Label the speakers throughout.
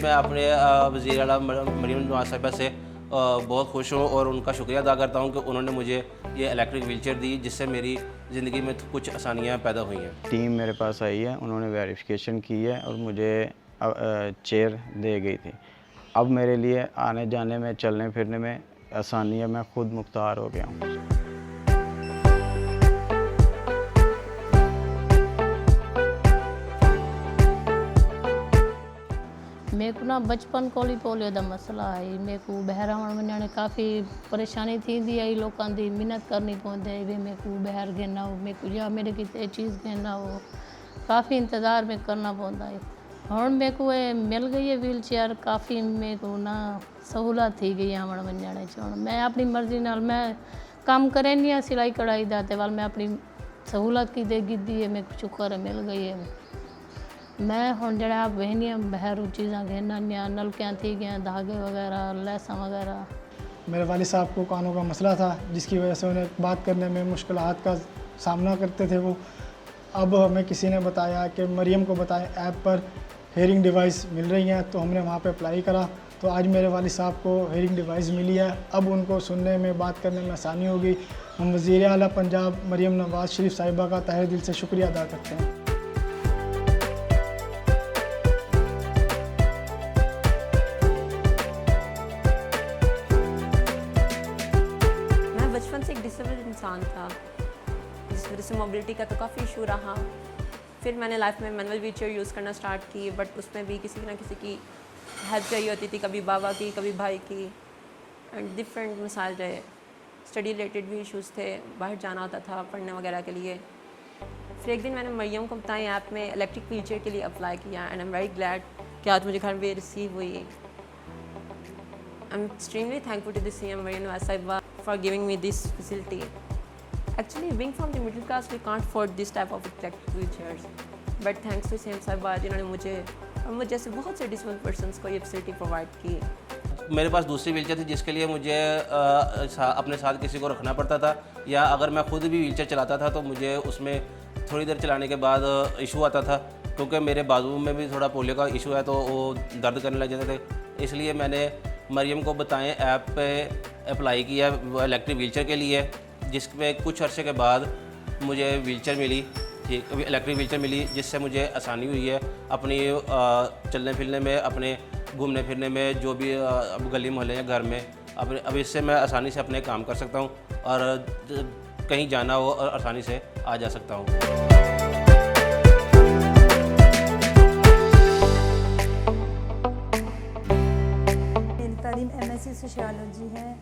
Speaker 1: मैं अपने वज़ीर आला मरीम नवाज़ साहिबा से बहुत खुश हूँ और उनका शुक्रिया अदा करता हूँ कि उन्होंने मुझे ये इलेक्ट्रिक व्हीलचेयर दी, जिससे मेरी ज़िंदगी में कुछ आसानियाँ पैदा हुई हैं।
Speaker 2: टीम मेरे पास आई है, उन्होंने वेरिफिकेशन की है और मुझे चेयर दे गई थी। अब मेरे लिए आने जाने में, चलने फिरने में आसानी है, मैं खुद मुख्तार हो गया हूँ।
Speaker 3: मेरे को ना बचपन को ही पोलियो का मसला है। मेरे को बहर आने वञण काफ़ी परेशानी थी आई, लोगों की मिन्नत करनी पवंदी है भी मेरे को बहर घेना हो, मेरे को या मेरे किसी चीज़ घेना हो, काफ़ी इंतज़ार में करना पवंदा है। हुण मेरे को ये मिल गई है व्हील चेयर, काफ़ी मेरे को ना सहूलत थी गई आवन वञण च। मैं अपनी मर्जी नाल मैं काम करनी है सिलाई कढ़ाई का, ते वाल मैं अपनी सहूलत की दे गिद्दी है, मेरे को शुक्र है मिल गई है। मैं हुण जड़ा बहनी बहर चीज़ां घेना नलकियाँ थी गया, धागे वगैरह, लैसां वगैरह।
Speaker 4: मेरे वालिद साहब को कानों का मसला था, जिसकी वजह से उन्हें बात करने में मुश्किलात का सामना करते थे वो। अब हमें किसी ने बताया कि मरियम को बताएं ऐप पर हेयरिंग डिवाइस मिल रही हैं, तो हमने वहाँ पे अप्लाई करा। तो आज मेरे वालिद साहब को हेयरिंग डिवाइस मिली है, अब उनको सुनने में, बात करने में आसानी होगी। हम वज़ीर आला पंजाब मरियम नवाज़ शरीफ साहिबा का तहे दिल से शुक्रिया अदा करते हैं।
Speaker 5: बचपन से एक डिसेबल इंसान था, जिस वजह से मोबिलिटी का तो काफ़ी इशू रहा। फिर मैंने लाइफ में मैनुअल व्हीलचेयर यूज़ करना स्टार्ट की, बट उसमें भी किसी ना किसी की हेल्प चाहिए होती थी, कभी बाबा की, कभी भाई की, एंड डिफरेंट मिसाल जो है स्टडी रिलेटेड भी इश्यूज़ थे, बाहर जाना होता था पढ़ने वगैरह के लिए। फिर एक दिन मैंने मरियम को बताया ऐप में इलेक्ट्रिक व्हीलचेयर के लिए अप्लाई किया, and I am very glad कि आज मुझे घर में रिसीव हुई। I am extremely thankful to the CM Maryam Nawaz साहिबा for giving me this facility. Actually, being from the middle class, we can't afford this type of electric wheelchairs. But thanks to CM साहिबा जिन्होंने मुझे और मुझे जैसे बहुत से डिसेबल पर्सन्स को ये फैसिलिटी प्रोवाइड की।
Speaker 1: मेरे पास दूसरी व्हीलचेयर थी, जिसके लिए मुझे अपने साथ किसी को रखना पड़ता था, या अगर मैं खुद भी व्हीलचेयर चलाता था तो मुझे उसमें थोड़ी देर चलाने के बाद इशू आता था, क्योंकि मेरे बाजू में भी थोड़ा पोलियो का इशू है, तो वो दर्द करने लग जाते थे। इसलिए मैंने मरियम को बताएं ऐप पे अप्लाई किया इलेक्ट्रिक व्हीलचेयर के लिए, जिसमें कुछ अरसे के बाद मुझे व्हीलचेयर मिली, ठीक इलेक्ट्रिक व्हीलचेयर मिली, जिससे मुझे आसानी हुई है अपनी चलने फिरने में, अपने घूमने फिरने में, जो भी अब गली मोहल्ले या घर में। अब इससे मैं आसानी से अपने काम कर सकता हूँ और कहीं जाना हो और आसानी से आ जा सकता हूँ।
Speaker 6: MSc सोशियोलॉजी है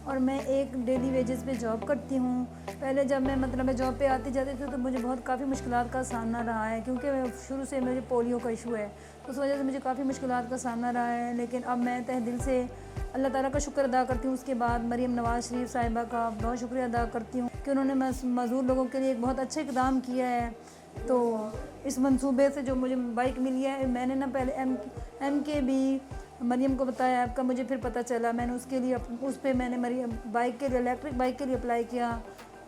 Speaker 6: और मैं एक डेली वेजेस पे जॉब करती हूँ। पहले जब मैं जॉब पे आती जाती थी तो मुझे काफ़ी मुश्किलात का सामना रहा है, क्योंकि शुरू से मुझे पोलियो का इशू है, तो उस वजह से मुझे काफ़ी मुश्किलात का सामना रहा है। लेकिन अब मैं तहे दिल से अल्लाह ताला का शुक्र अदा करती हूँ। उसके बाद मरियम नवाज़ शरीफ साहिबा का बहुत शुक्रिया अदा करती हूँ कि उन्होंने मज़दूर लोगों के लिए एक बहुत अच्छा इक़दाम किया है। तो इस मंसूबे से जो मुझे बाइक मिली है, मैंने ना पहले MKB मरियम को बताया ऐप का, मुझे फिर पता चला, मैंने उसके लिए उस पर मैंने मरियम बाइक के लिए, इलेक्ट्रिक बाइक के लिए अप्लाई किया,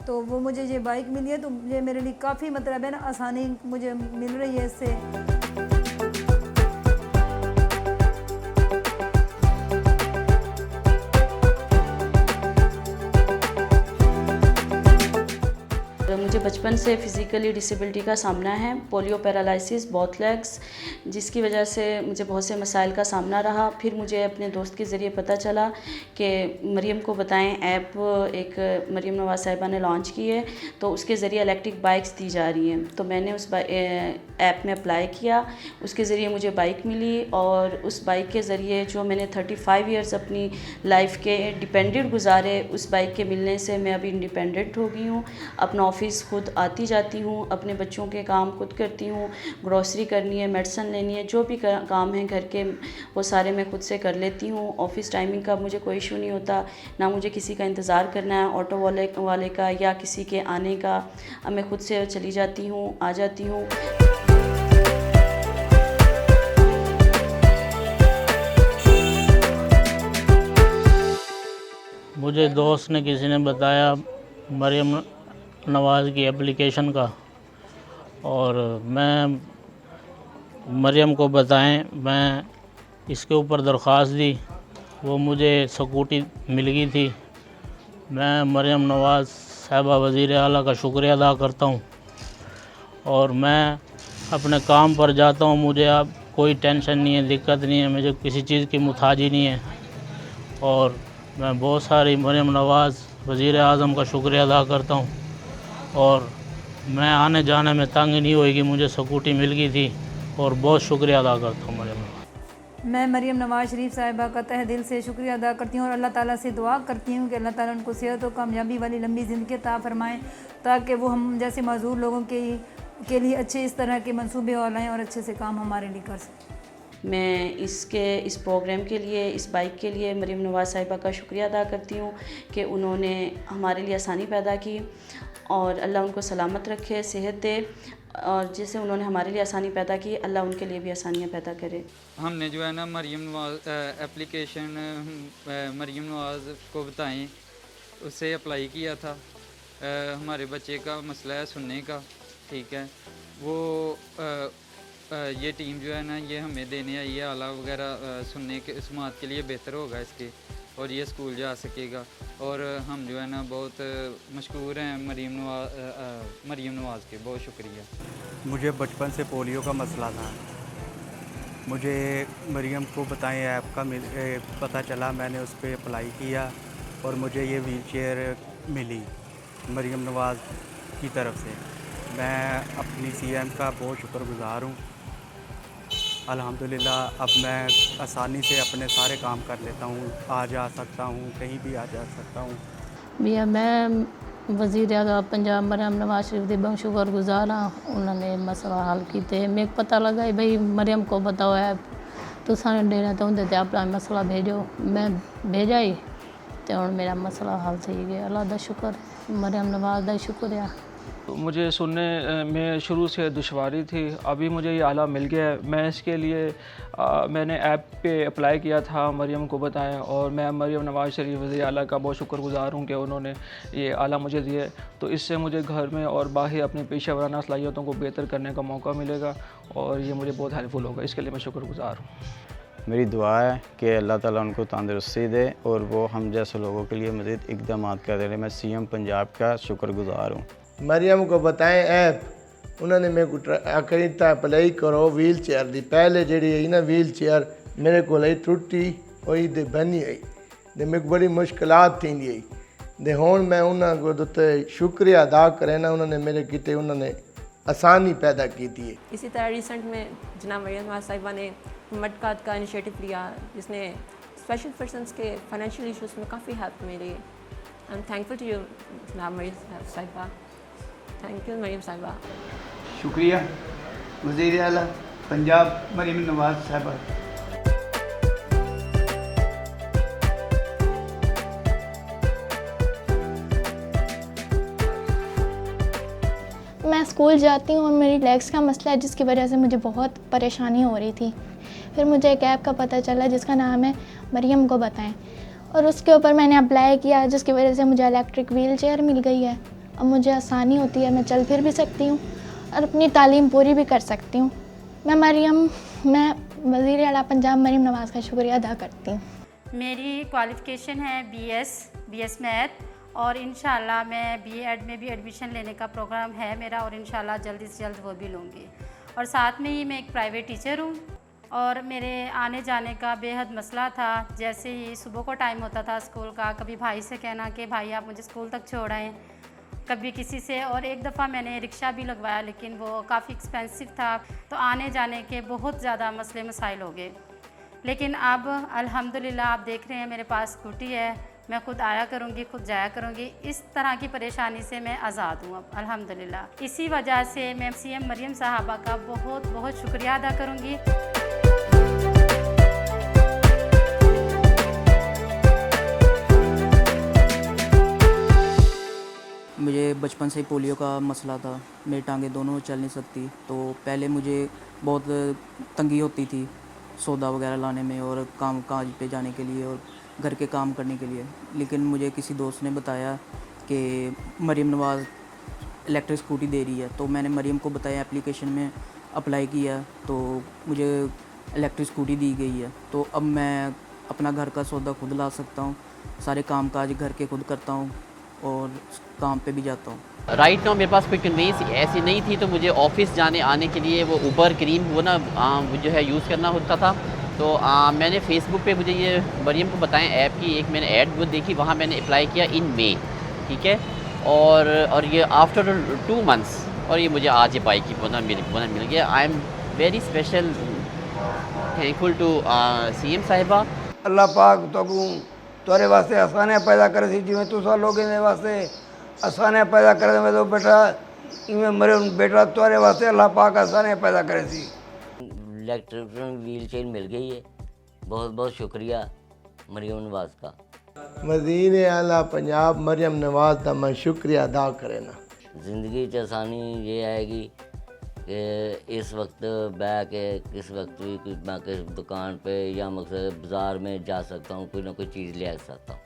Speaker 6: तो वो मुझे ये बाइक मिली है। तो ये मेरे लिए काफ़ी मतलब है ना आसानी मुझे मिल रही है इससे।
Speaker 7: मुझे बचपन से फ़िज़िकली डिसेबिलिटी का सामना है, पोलियो पैरालिसिस, बोथ लेग्स, जिसकी वजह से मुझे बहुत से मसाइल का सामना रहा। फिर मुझे अपने दोस्त के ज़रिए पता चला कि मरियम को बताएं ऐप एक मरियम नवाज़ साहिबा ने लॉन्च की है, तो उसके ज़रिए इलेक्ट्रिक बाइक्स दी जा रही हैं। तो मैंने उस ऐप में अप्लाई किया, उसके ज़रिए मुझे बाइक मिली और उस बाइक के ज़रिए जो मैंने 35 ईयर्स अपनी लाइफ के डिपेंडेंट गुजारे, उस बाइक के मिलने से मैं अभी इंडिपेंडेंट हो गई हूँ। अपना ऑफिस खुद आती जाती हूँ, अपने बच्चों के काम खुद करती हूँ, ग्रॉसरी करनी है, मेडिसिन लेनी है, जो भी काम है घर के वो सारे मैं खुद से कर लेती हूँ। ऑफिस टाइमिंग का मुझे कोई इशू नहीं होता, ना मुझे किसी का इंतज़ार करना है ऑटो वाले का या किसी के आने का। अब मैं खुद से चली जाती हूँ, आ जाती हूँ।
Speaker 8: मुझे दोस्त ने किसी ने बताया मरियम नवाज़ की एप्लीकेशन का, और मैं मरियम को बताएं मैं इसके ऊपर दरख्वास्त दी, वो मुझे स्कूटी मिल गई थी। मैं मरियम नवाज़ साहिबा वज़ीर आला का शुक्रिया अदा करता हूँ और मैं अपने काम पर जाता हूँ। मुझे अब कोई टेंशन नहीं है, दिक्कत नहीं है, मुझे किसी चीज़ की मुताजी नहीं है। और मैं बहुत सारी मरियम नवाज़ वज़ीर आज़म का शुक्रिया अदा करता हूँ और मैं आने जाने में तंग नहीं होएगी, मुझे स्कूटी मिल गई थी और बहुत शुक्रिया अदा करता हूँ मरियम नवाज़।
Speaker 6: मैं मरियम नवाज़ शरीफ साहिबा का तहे दिल से शुक्रिया अदा करती हूँ और अल्लाह ताला से दुआ करती हूँ कि अल्लाह ताला उनको सेहत और कामयाबी वाली लंबी ज़िंदगी अता फरमाएँ, ताकि वो हम जैसे माजूर लोगों के लिए अच्छे इस तरह के मंसूबे और लाएँ और अच्छे से काम हमारे लिए कर सकें।
Speaker 7: मैं इस प्रोग्राम के लिए, इस बाइक के लिए मरियम नवाज़ साहिबा का शुक्रिया अदा करती हूँ कि उन्होंने हमारे लिए आसानी पैदा की और अल्लाह उनको सलामत रखे, सेहत दे, और जैसे उन्होंने हमारे लिए आसानी पैदा की, अल्लाह उनके लिए भी आसानियाँ पैदा करे।
Speaker 9: हमने जो है ना मरियम नवाज़ एप्लीकेशन मरियम नवाज़ को बताएं, उससे अप्लाई किया था। हमारे बच्चे का मसला है सुनने का, ठीक है, वो ये टीम जो है ना ये हमें देने आई है आला वगैरह सुनने के समात के लिए बेहतर होगा इसके, और ये स्कूल जा सकेगा। और हम जो है ना बहुत मशहूर हैं मरियम नवाज़ के, बहुत शुक्रिया।
Speaker 10: मुझे बचपन से पोलियो का मसला था, मुझे मरियम को बताएं ऐप का पता चला, मैंने उस पर अप्लाई किया और मुझे ये व्हील चेयर मिली मरियम नवाज़ की तरफ से। मैं अपनी सीएम का बहुत शुक्रगुज़ार हूँ। अल्हम्दुलिल्लाह अब मैं आसानी से अपने सारे काम कर लेता हूँ, आ जा सकता हूँ, कहीं भी आ जा सकता हूँ।
Speaker 3: भैया मैं वज़ीर आला पंजाब मरियम नवाज़ शरीफ दी बहुत शुक्रगुज़ार हाँ, उन्होंने मसला हल किए। मेरे पता लगा है भाई मरियम को बताओ ऐप तो सारे देना तो होंगे तो अपना मसला भेजो, मैं भेजा ही तो हुण मेरा मसला हल थी गया। अल्लाह दा शुक्र, मरियम नवाज़ दा शुक्रिया।
Speaker 11: मुझे सुनने में शुरू से दुश्वारी थी, अभी मुझे ये आला मिल गया है। मैं इसके लिए मैंने ऐप पे अप्लाई किया था, मरियम को बताया, और मैं मरियम नवाज़ शरीफ वज़ीर आला का बहुत शुक्रगुज़ार हूँ कि उन्होंने ये आला मुझे दिए। तो इससे मुझे घर में और बाहर अपनी पेशा वराना सलाहियतों को बेहतर करने का मौका मिलेगा और ये मुझे बहुत हेल्पफुल होगा, इसके लिए मैं शुक्रगुज़ार हूँ।
Speaker 2: मेरी दुआ है कि अल्लाह ताला उनको तंदुरुस्ती दे और वो हम जैसे लोगों के लिए मज़ीद इक़दाम करते रहे। मैं सीएम पंजाब का शुक्रगुज़ार हूँ।
Speaker 12: मरियम को बताएं ऐप, उन्होंने मेरे को कही था अप्लाई करो व्हील चेयर दी। पहले जी ना व्हील चेयर मेरे को टुटी हुई तो बनी हुई तो मेरे को बड़ी मुश्किलात थी दे। हुण मैं उन्होंने उत्ते शुक्रिया अदा करें ना, उन्होंने मेरे किते उन्होंने आसानी पैदा की थी।
Speaker 5: इसी तरह रिसेंट में जनाब मरियम नवाज़ साहिबा ने मडकात का इनिशिएटिव लिया, जिसने स्पेशल पर्सनस के फाइनेंशियल इश्यूज़ में काफ़ी हेल्प मिली। I am thankful to you जनाब मरियम साहिबा। थैंक यू मरियम साहिबा।
Speaker 13: शुक्रिया वज़ीर आला पंजाब मरियम नवाज़ साहिबा।
Speaker 14: मैं स्कूल जाती हूँ और मेरी लेग्स का मसला है, जिसकी वजह से मुझे बहुत परेशानी हो रही थी। फिर मुझे एक ऐप का पता चला जिसका नाम है मरियम को बताएं, और उसके ऊपर मैंने अप्लाई किया, जिसकी वजह से मुझे इलेक्ट्रिक व्हील चेयर मिल गई है। अब मुझे आसानी होती है, मैं चल फिर भी सकती हूँ और अपनी तालीम पूरी भी कर सकती हूँ। मैं वज़ीर आला पंजाब मरियम नवाज़ का शुक्रिया अदा करती हूँ।
Speaker 15: मेरी क्वालिफ़िकेशन है बीएस मैथ, और इंशाल्लाह मैं बीएड में भी एडमिशन लेने का प्रोग्राम है मेरा, और इंशाल्लाह जल्दी से जल्द वो भी लूँगी। और साथ में ही मैं एक प्राइवेट टीचर हूँ और मेरे आने जाने का बेहद मसला था। जैसे ही सुबह को टाइम होता था स्कूल का, कभी भाई से कहना कि भाई आप मुझे स्कूल तक छोड़ आएँ, कभी किसी से, और एक दफ़ा मैंने रिक्शा भी लगवाया लेकिन वो काफ़ी एक्सपेंसिव था, तो आने जाने के बहुत ज़्यादा मसले मसाइल हो गए। लेकिन अब अल्हम्दुलिल्लाह आप देख रहे हैं मेरे पास स्कूटी है, मैं खुद आया करूँगी, खुद जाया करूँगी। इस तरह की परेशानी से मैं आज़ाद हूँ अब अल्हम्दुलिल्लाह। इसी वजह से मैं सीएम मरियम साहबा का बहुत बहुत शुक्रिया अदा करूँगी।
Speaker 16: मुझे बचपन से ही पोलियो का मसला था, मेरी टांगें दोनों चल नहीं सकती। तो पहले मुझे बहुत तंगी होती थी सौदा वगैरह लाने में और काम काज पे जाने के लिए और घर के काम करने के लिए। लेकिन मुझे किसी दोस्त ने बताया कि मरियम नवाज़ इलेक्ट्रिक स्कूटी दे रही है, तो मैंने मरियम को बताया, एप्लीकेशन में अप्लाई किया, तो मुझे इलेक्ट्रिक स्कूटी दी गई है। तो अब मैं अपना घर का सौदा खुद ला सकता हूँ, सारे काम काज घर के खुद करता हूँ और काम पे भी जाता हूँ।
Speaker 17: राइट नाउ मेरे पास कोई कन्वीनियंस ऐसी नहीं थी, तो मुझे ऑफिस जाने आने के लिए वो उबर क्रीम वो ना वो जो है यूज़ करना होता था। तो मैंने फेसबुक पे मुझे ये मरियम को बताएं ऐप की एक मैंने ऐड वो देखी, वहाँ मैंने अप्लाई किया इन मई, ठीक है। और ये आफ्टर 2 मंथ्स और ये मुझे आज ये बाइक की बोनस मिल गया। I am very special thankful to CM साहिबा।
Speaker 18: अल्लाह पाक तो तोरे वास्ते आसानियाँ पैदा करे सी, जिमें तुसा लोगों ने वास्ते आसानियाँ पैदा करे में तो बेटा इवें मरे बेटा तोरे वास्ते अल्लाह पाक आसानियाँ पैदा करे सी।
Speaker 19: इलेक्ट्रिक व्हील चेयर मिल गई है, बहुत बहुत शुक्रिया मरियम नवाज का।
Speaker 12: वज़ीर आला पंजाब मरियम नवाज का मैं शुक्रिया अदा करेना।
Speaker 19: ज़िंदगी च आसानी ये आएगी कि इस वक्त बह के किस वक्त भी मैं किस दुकान पे या मकसद बाज़ार में जा सकता हूँ, कोई ना कोई चीज़ ले आ सकता हूँ।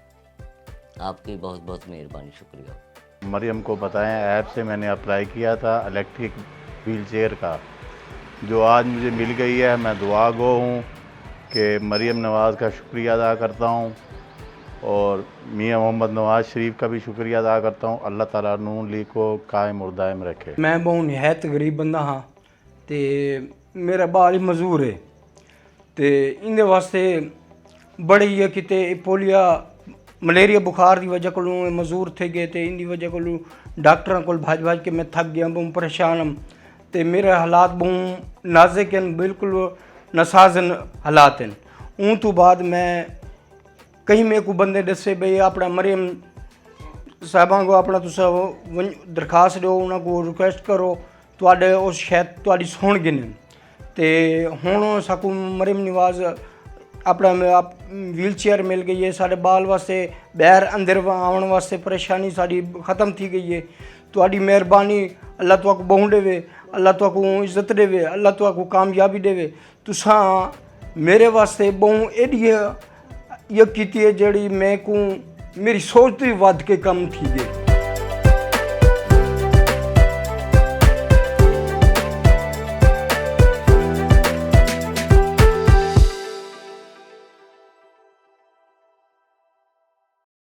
Speaker 19: आपकी बहुत बहुत मेहरबानी, शुक्रिया।
Speaker 2: मरियम को बताएं ऐप से मैंने अप्लाई किया था इलेक्ट्रिक व्हील चेयर का, जो आज मुझे मिल गई है। मैं दुआ गो हूँ कि मरियम नवाज़ का शुक्रिया अदा करता हूँ और मियाँ मोहम्मद नवाज़ शरीफ का भी शुक्रिया अदा करता हूँ। अल्लाह ताला नून लीग को कायम और दायम रखे।
Speaker 20: मैं बहुत निहायत गरीब बंदा हाँ, तो मेरा बाल मजदूर है, तो इंदे वास्ते बड़े ही किते पोलिया मलेरिया बुखार की वजह को मजदूर थे गए, तो इन वजह को डॉक्टर को भाज के मैं थक गया, बहुत परेशान हूँ। तो मेरे हालात बहुत नाजुक हैं, बिल्कुल नासाजन हालात हैं। उन तो बाद मैं कहीं मेरे को बंदे दसे भाई अपना मरियम साहबा को अपना तुसा दरखास्त दो, उन्होंने रिक्वेस्ट करो, तुहाडे उस शायद तुहाडी सुन गए ने। तो हुण साकू मरियम नवाज अपना व्हील चेयर मिल गई है, साढ़े बाल वास्ते बाहर अंदर आने वास्ते परेशानी साड़ी ख़त्म थी गई है। तुहाडी मेहरबानी, अल्लाह तुहाकू बहु देवे, अल्लाह तुहाकू इज्जत देवे, अल्लाह तुहाकू कामयाबी देवे। तुसा मेरे वास्ते बहु एडी ये कीती है जड़ी मैं को मेरी सोच तो वध के कम थी गई।